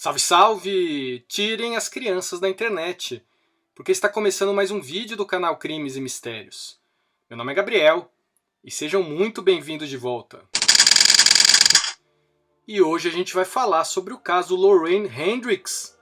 Salve, salve! Tirem as crianças da internet, porque está começando mais um vídeo do canal Crimes e Mistérios. Meu nome é Gabriel e sejam muito bem-vindos de volta. E hoje a gente vai falar sobre o caso Lorraine Hendricks,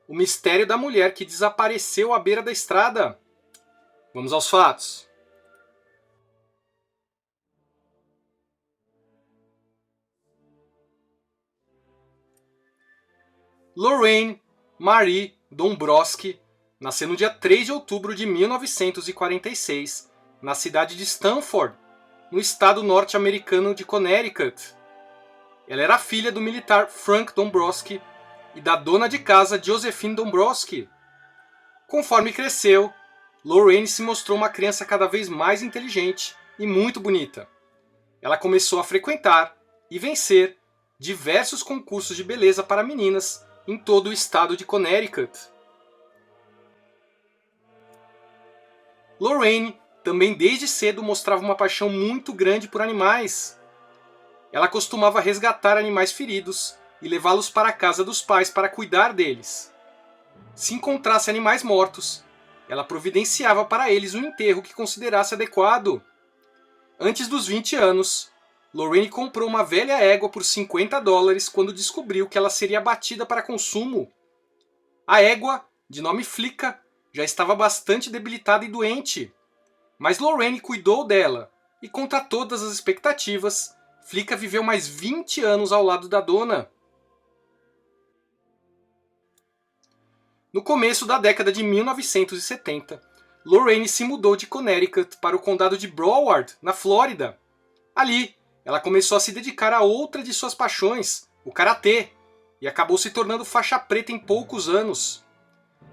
o mistério da mulher que desapareceu à beira da estrada. Vamos aos fatos. Lorraine Marie Dombrowski nasceu no dia 3 de outubro de 1946, na cidade de Stamford, no estado norte-americano de Connecticut. Ela era filha do militar Frank Dombrowski e da dona de casa Josephine Dombrowski. Conforme cresceu, Lorraine se mostrou uma criança cada vez mais inteligente e muito bonita. Ela começou a frequentar e vencer diversos concursos de beleza para meninas em todo o estado de Connecticut. Lorraine também desde cedo mostrava uma paixão muito grande por animais. Ela costumava resgatar animais feridos e levá-los para a casa dos pais para cuidar deles. Se encontrasse animais mortos, ela providenciava para eles um enterro que considerasse adequado. Antes dos 20 anos, Lorraine comprou uma velha égua por $50 quando descobriu que ela seria abatida para consumo. A égua, de nome Flicka, já estava bastante debilitada e doente. Mas Lorraine cuidou dela e, contra todas as expectativas, Flicka viveu mais 20 anos ao lado da dona. No começo da década de 1970, Lorraine se mudou de Connecticut para o condado de Broward, na Flórida. Ali, ela começou a se dedicar a outra de suas paixões, o karatê, e acabou se tornando faixa preta em poucos anos.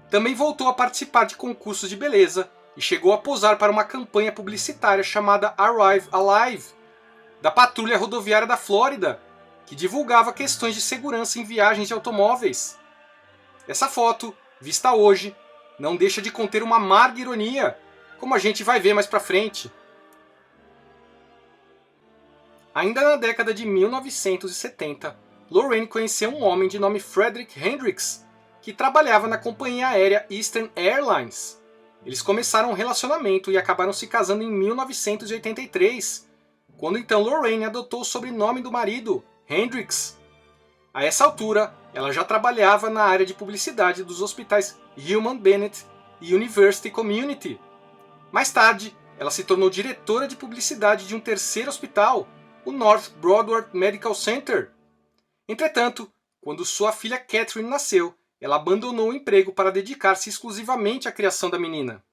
Também voltou a participar de concursos de beleza e chegou a posar para uma campanha publicitária chamada Arrive Alive, da Patrulha Rodoviária da Flórida, que divulgava questões de segurança em viagens de automóveis. Essa foto, vista hoje, não deixa de conter uma amarga ironia, como a gente vai ver mais pra frente. Ainda na década de 1970, Lorraine conheceu um homem de nome Frederick Hendricks, que trabalhava na companhia aérea Eastern Airlines. Eles começaram um relacionamento e acabaram se casando em 1983, quando então Lorraine adotou o sobrenome do marido, Hendricks. A essa altura, ela já trabalhava na área de publicidade dos hospitais Hillman Bennett e University Community. Mais tarde, ela se tornou diretora de publicidade de um terceiro hospital, o North Broward Medical Center. Entretanto, quando sua filha Catherine nasceu, ela abandonou o emprego para dedicar-se exclusivamente à criação da menina.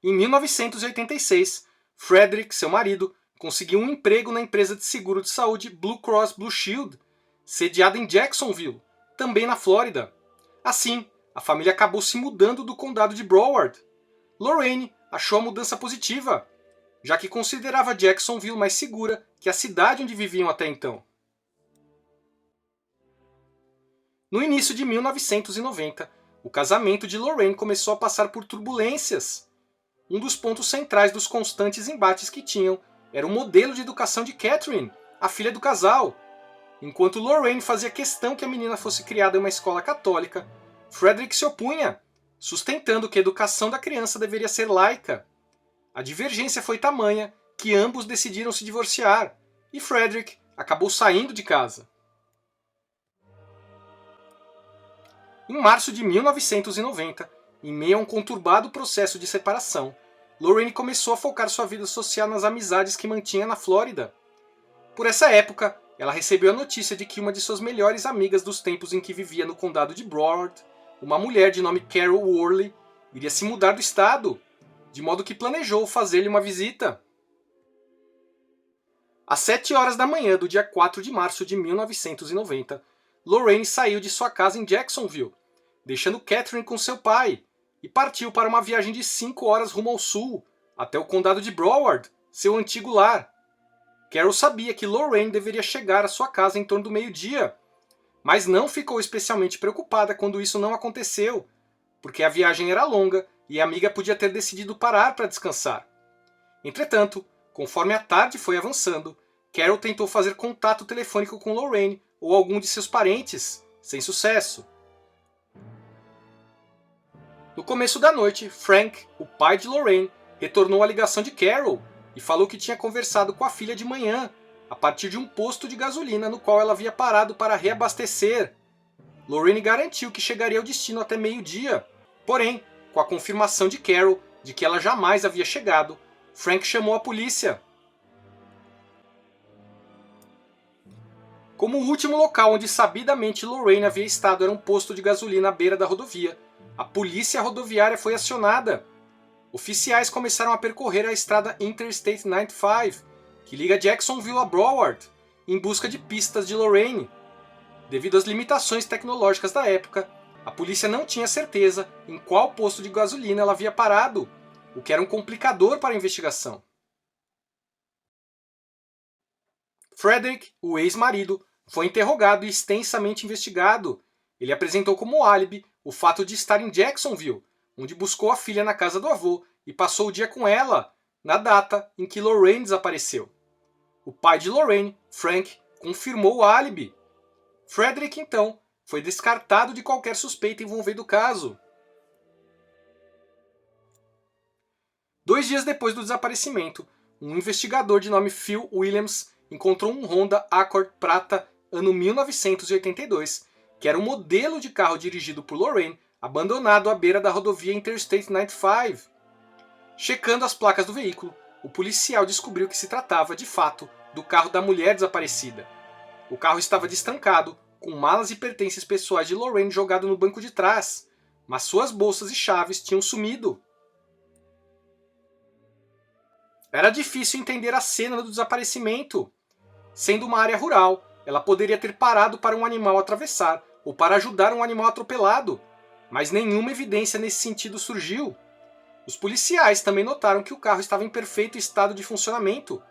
Em 1986, Frederick, seu marido, conseguiu um emprego na empresa de seguro de saúde Blue Cross Blue Shield, sediada em Jacksonville, também na Flórida. Assim, a família acabou se mudando do condado de Broward. Lorraine achou a mudança positiva, já que considerava Jacksonville mais segura que a cidade onde viviam até então. No início de 1990, o casamento de Lorraine começou a passar por turbulências. Um dos pontos centrais dos constantes embates que tinham era o modelo de educação de Catherine, a filha do casal. Enquanto Lorraine fazia questão que a menina fosse criada em uma escola católica, Frederick se opunha, sustentando que a educação da criança deveria ser laica. A divergência foi tamanha que ambos decidiram se divorciar, e Frederick acabou saindo de casa. Em março de 1990, em meio a um conturbado processo de separação, Lorraine começou a focar sua vida social nas amizades que mantinha na Flórida. Por essa época, ela recebeu a notícia de que uma de suas melhores amigas dos tempos em que vivia no condado de Broward, uma mulher de nome Carol Worley, iria se mudar do estado, de modo que planejou fazer-lhe uma visita. Às 7 horas da manhã do dia 4 de março de 1990, Lorraine saiu de sua casa em Jacksonville, deixando Catherine com seu pai, e partiu para uma viagem de 5 horas rumo ao sul, até o condado de Broward, seu antigo lar. Carol sabia que Lorraine deveria chegar à sua casa em torno do meio-dia, mas não ficou especialmente preocupada quando isso não aconteceu, porque a viagem era longa e a amiga podia ter decidido parar para descansar. Entretanto, conforme a tarde foi avançando, Carol tentou fazer contato telefônico com Lorraine ou algum de seus parentes, sem sucesso. No começo da noite, Frank, o pai de Lorraine, retornou à ligação de Carol e falou que tinha conversado com a filha de manhã, a partir de um posto de gasolina no qual ela havia parado para reabastecer. Lorraine garantiu que chegaria ao destino até meio-dia, porém, com a confirmação de Carol de que ela jamais havia chegado, Frank chamou a polícia. Como o último local onde sabidamente Lorraine havia estado era um posto de gasolina à beira da rodovia, a polícia rodoviária foi acionada. Oficiais começaram a percorrer a estrada Interstate 95, que liga Jacksonville a Broward, em busca de pistas de Lorraine. Devido às limitações tecnológicas da época, a polícia não tinha certeza em qual posto de gasolina ela havia parado, o que era um complicador para a investigação. Frederick, o ex-marido, foi interrogado e extensamente investigado. Ele apresentou como álibi o fato de estar em Jacksonville, onde buscou a filha na casa do avô e passou o dia com ela, na data em que Lorraine desapareceu. O pai de Lorraine, Frank, confirmou o álibi. Frederick, então, foi descartado de qualquer suspeita envolvendo o caso. 2 dias depois do desaparecimento, um investigador de nome Phil Williams encontrou um Honda Accord prata ano 1982, que era um modelo de carro dirigido por Lorraine, abandonado à beira da rodovia Interstate 95. Checando as placas do veículo, o policial descobriu que se tratava, de fato, do carro da mulher desaparecida. O carro estava destrancado, com malas e pertences pessoais de Lorraine jogado no banco de trás, mas suas bolsas e chaves tinham sumido. Era difícil entender a cena do desaparecimento. Sendo uma área rural, ela poderia ter parado para um animal atravessar ou para ajudar um animal atropelado, mas nenhuma evidência nesse sentido surgiu. Os policiais também notaram que o carro estava em perfeito estado de funcionamento,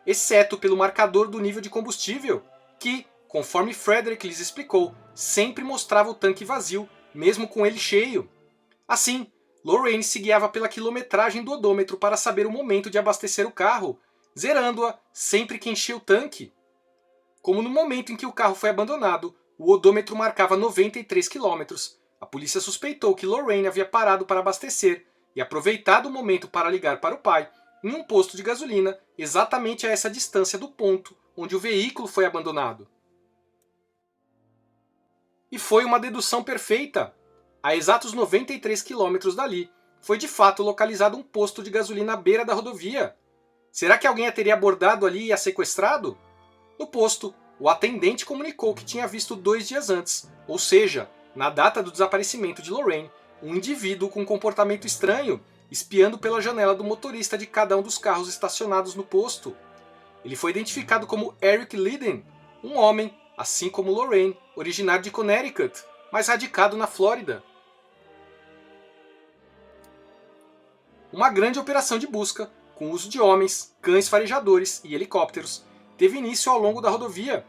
exceto pelo marcador do nível de combustível, que, conforme Frederick lhes explicou, sempre mostrava o tanque vazio, mesmo com ele cheio. Assim, Lorraine se guiava pela quilometragem do odômetro para saber o momento de abastecer o carro, zerando-a sempre que enchia o tanque. Como no momento em que o carro foi abandonado, o odômetro marcava 93 km, a polícia suspeitou que Lorraine havia parado para abastecer e aproveitado o momento para ligar para o pai em um posto de gasolina exatamente a essa distância do ponto onde o veículo foi abandonado. E foi uma dedução perfeita. A exatos 93 km dali, foi de fato localizado um posto de gasolina à beira da rodovia. Será que alguém a teria abordado ali e a sequestrado? No posto, o atendente comunicou que tinha visto 2 dias antes, ou seja, na data do desaparecimento de Lorraine, um indivíduo com comportamento estranho, espiando pela janela do motorista de cada um dos carros estacionados no posto. Ele foi identificado como Eric Lydon, um homem, assim como Lorraine, originário de Connecticut, mas radicado na Flórida. Uma grande operação de busca, com o uso de homens, cães farejadores e helicópteros, teve início ao longo da rodovia.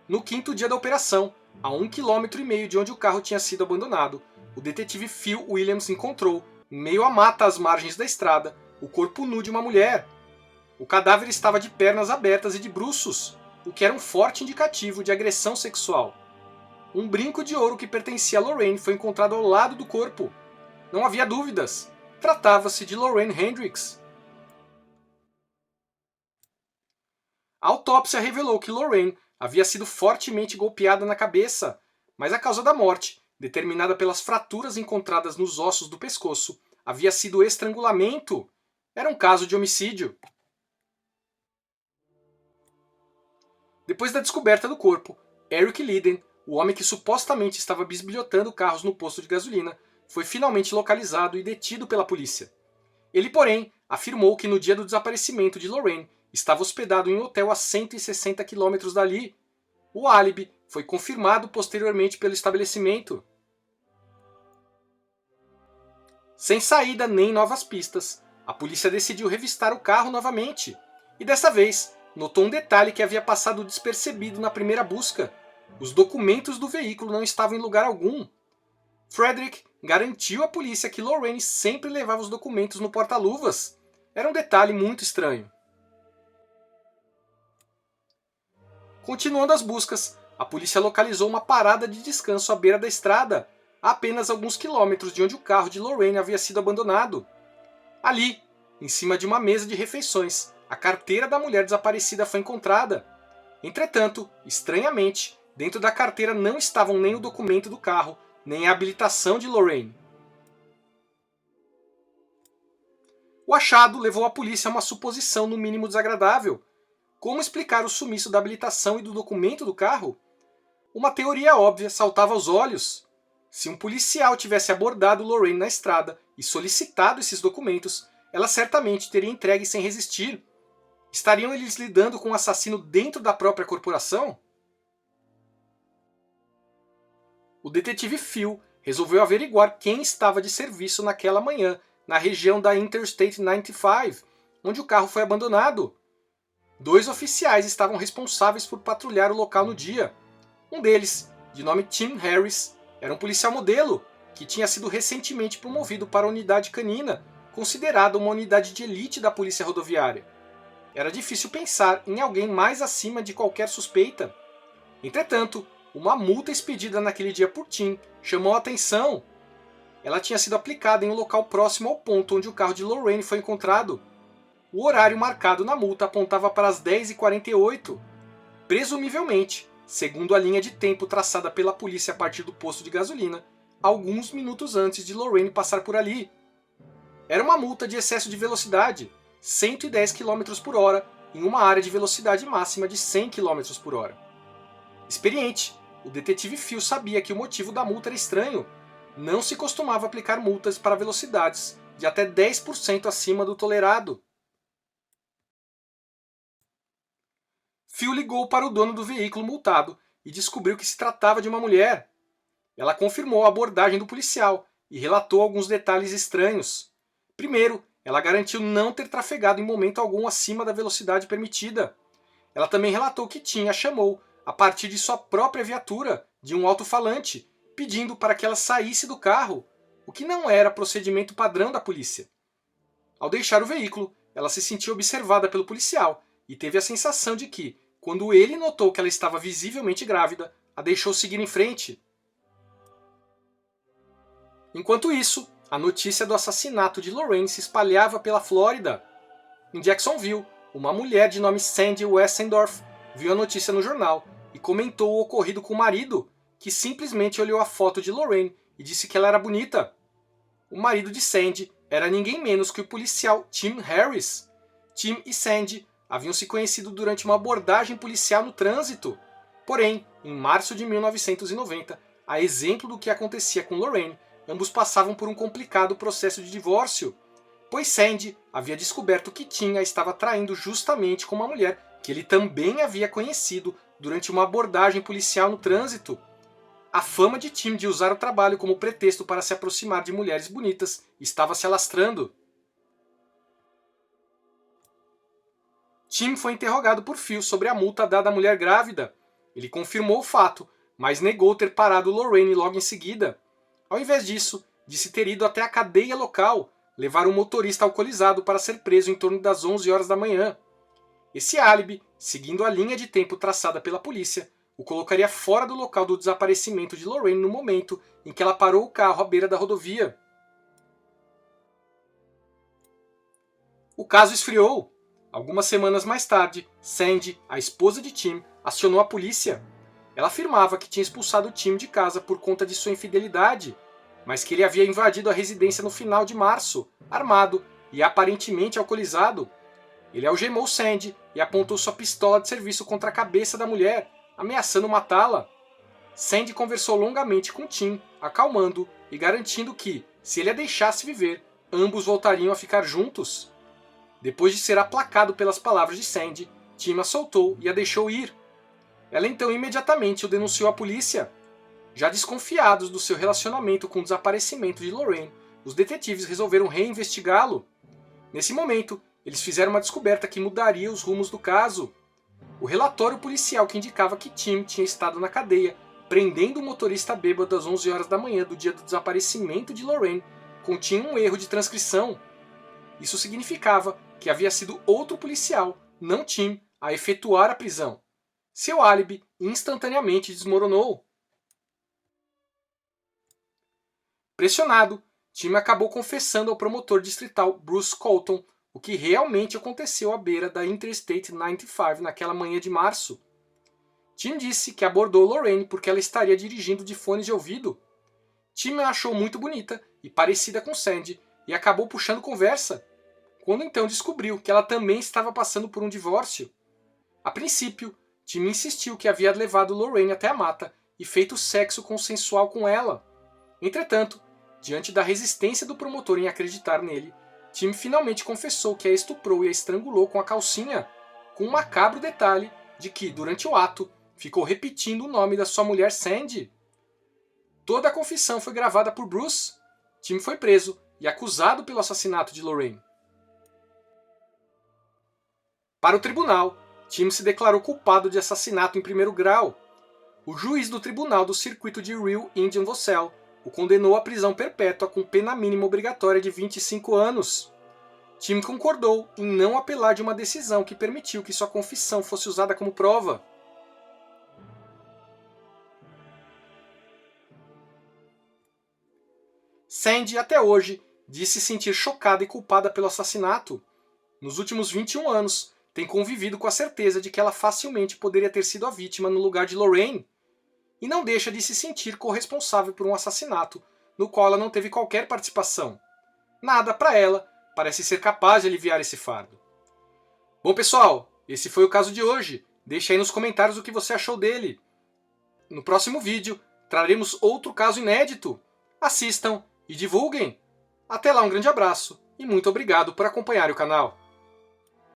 No 5º dia da operação, a 1,5 km de onde o carro tinha sido abandonado, o detetive Phil Williams encontrou, em meio à mata às margens da estrada, o corpo nu de uma mulher. O cadáver estava de pernas abertas e de bruços, o que era um forte indicativo de agressão sexual. Um brinco de ouro que pertencia a Lorraine foi encontrado ao lado do corpo. Não havia dúvidas. Tratava-se de Lorraine Hendricks. A autópsia revelou que Lorraine havia sido fortemente golpeada na cabeça, mas a causa da morte, determinada pelas fraturas encontradas nos ossos do pescoço, havia sido estrangulamento. Era um caso de homicídio. Depois da descoberta do corpo, Eric Lydon, o homem que supostamente estava bisbilhotando carros no posto de gasolina, foi finalmente localizado e detido pela polícia. Ele, porém, afirmou que no dia do desaparecimento de Lorraine estava hospedado em um hotel a 160 km dali. O álibi foi confirmado posteriormente pelo estabelecimento. Sem saída nem novas pistas, a polícia decidiu revistar o carro novamente, e dessa vez notou um detalhe que havia passado despercebido na primeira busca. Os documentos do veículo não estavam em lugar algum. Frederick garantiu à polícia que Lorraine sempre levava os documentos no porta-luvas. Era um detalhe muito estranho. Continuando as buscas, a polícia localizou uma parada de descanso à beira da estrada, a apenas alguns quilômetros de onde o carro de Lorraine havia sido abandonado. Ali, em cima de uma mesa de refeições, a carteira da mulher desaparecida foi encontrada. Entretanto, estranhamente, dentro da carteira não estavam nem o documento do carro, nem a habilitação de Lorraine. O achado levou a polícia a uma suposição no mínimo desagradável. Como explicar o sumiço da habilitação e do documento do carro? Uma teoria óbvia saltava aos olhos. Se um policial tivesse abordado Lorraine na estrada e solicitado esses documentos, ela certamente teria entregue sem resistir. Estariam eles lidando com um assassino dentro da própria corporação? O detetive Phil resolveu averiguar quem estava de serviço naquela manhã na região da Interstate 95, onde o carro foi abandonado. 2 oficiais estavam responsáveis por patrulhar o local no dia. Um deles, de nome Tim Harris, era um policial modelo que tinha sido recentemente promovido para a unidade canina, considerada uma unidade de elite da polícia rodoviária. Era difícil pensar em alguém mais acima de qualquer suspeita. Entretanto, uma multa expedida naquele dia por Tim chamou a atenção. Ela tinha sido aplicada em um local próximo ao ponto onde o carro de Lorraine foi encontrado. O horário marcado na multa apontava para as 10h48. Presumivelmente, segundo a linha de tempo traçada pela polícia a partir do posto de gasolina, alguns minutos antes de Lorraine passar por ali. Era uma multa de excesso de velocidade, 110 km por hora, em uma área de velocidade máxima de 100 km por hora. Experiente, o detetive Phil sabia que o motivo da multa era estranho. Não se costumava aplicar multas para velocidades de até 10% acima do tolerado. Phil ligou para o dono do veículo multado e descobriu que se tratava de uma mulher. Ela confirmou a abordagem do policial e relatou alguns detalhes estranhos. Primeiro, ela garantiu não ter trafegado em momento algum acima da velocidade permitida. Ela também relatou que Tim a chamou, a partir de sua própria viatura, de um alto-falante, pedindo para que ela saísse do carro, o que não era procedimento padrão da polícia. Ao deixar o veículo, ela se sentiu observada pelo policial e teve a sensação de que, quando ele notou que ela estava visivelmente grávida, a deixou seguir em frente. Enquanto isso, a notícia do assassinato de Lorraine se espalhava pela Flórida. Em Jacksonville, uma mulher de nome Sandy Westendorf viu a notícia no jornal e comentou o ocorrido com o marido, que simplesmente olhou a foto de Lorraine e disse que ela era bonita. O marido de Sandy era ninguém menos que o policial Tim Harris. Tim e Sandy haviam se conhecido durante uma abordagem policial no trânsito. Porém, em março de 1990, a exemplo do que acontecia com Lorraine, ambos passavam por um complicado processo de divórcio, pois Sandy havia descoberto que Tim a estava traindo justamente com uma mulher que ele também havia conhecido durante uma abordagem policial no trânsito. A fama de Tim de usar o trabalho como pretexto para se aproximar de mulheres bonitas estava se alastrando. Tim foi interrogado por Phil sobre a multa dada à mulher grávida. Ele confirmou o fato, mas negou ter parado Lorraine logo em seguida. Ao invés disso, disse ter ido até a cadeia local, levar um motorista alcoolizado para ser preso em torno das 11 horas da manhã. Esse álibi, seguindo a linha de tempo traçada pela polícia, o colocaria fora do local do desaparecimento de Lorraine no momento em que ela parou o carro à beira da rodovia. O caso esfriou. Algumas semanas mais tarde, Sandy, a esposa de Tim, acionou a polícia. Ela afirmava que tinha expulsado Tim de casa por conta de sua infidelidade, mas que ele havia invadido a residência no final de março, armado e aparentemente alcoolizado. Ele algemou Sandy e apontou sua pistola de serviço contra a cabeça da mulher, ameaçando matá-la. Sandy conversou longamente com Tim, acalmando e garantindo que, se ele a deixasse viver, ambos voltariam a ficar juntos. Depois de ser aplacado pelas palavras de Sandy, Tim a soltou e a deixou ir. Ela então imediatamente o denunciou à polícia. Já desconfiados do seu relacionamento com o desaparecimento de Lorraine, os detetives resolveram reinvestigá-lo. Nesse momento, eles fizeram uma descoberta que mudaria os rumos do caso. O relatório policial que indicava que Tim tinha estado na cadeia, prendendo o motorista bêbado às 11 horas da manhã do dia do desaparecimento de Lorraine, continha um erro de transcrição. Isso significava que havia sido outro policial, não Tim, a efetuar a prisão. seu álibi instantaneamente desmoronou. Pressionado, Tim acabou confessando ao promotor distrital Bruce Colton o que realmente aconteceu à beira da Interstate 95 naquela manhã de março. Tim disse que abordou Lorraine porque ela estaria dirigindo de fones de ouvido. Tim a achou muito bonita e parecida com Sandy e acabou puxando conversa, quando então descobriu que ela também estava passando por um divórcio. A princípio, Tim insistiu que havia levado Lorraine até a mata e feito sexo consensual com ela. Entretanto, diante da resistência do promotor em acreditar nele, Tim finalmente confessou que a estuprou e a estrangulou com a calcinha, com um macabro detalhe de que, durante o ato, ficou repetindo o nome da sua mulher Sandy. Toda a confissão foi gravada por Bruce. Tim foi preso e acusado pelo assassinato de Lorraine. Para o tribunal, Tim se declarou culpado de assassinato em primeiro grau. O juiz do tribunal do circuito de Rio Indian Vocel o condenou à prisão perpétua com pena mínima obrigatória de 25 anos. Tim concordou em não apelar de uma decisão que permitiu que sua confissão fosse usada como prova. Sandy, até hoje, diz se sentir chocada e culpada pelo assassinato. Nos últimos 21 anos, tem convivido com a certeza de que ela facilmente poderia ter sido a vítima no lugar de Lorraine, e não deixa de se sentir corresponsável por um assassinato no qual ela não teve qualquer participação. Nada para ela parece ser capaz de aliviar esse fardo. Bom, pessoal, esse foi o caso de hoje. Deixe aí nos comentários o que você achou dele. No próximo vídeo, traremos outro caso inédito. Assistam e divulguem. Até lá, um grande abraço e muito obrigado por acompanhar o canal.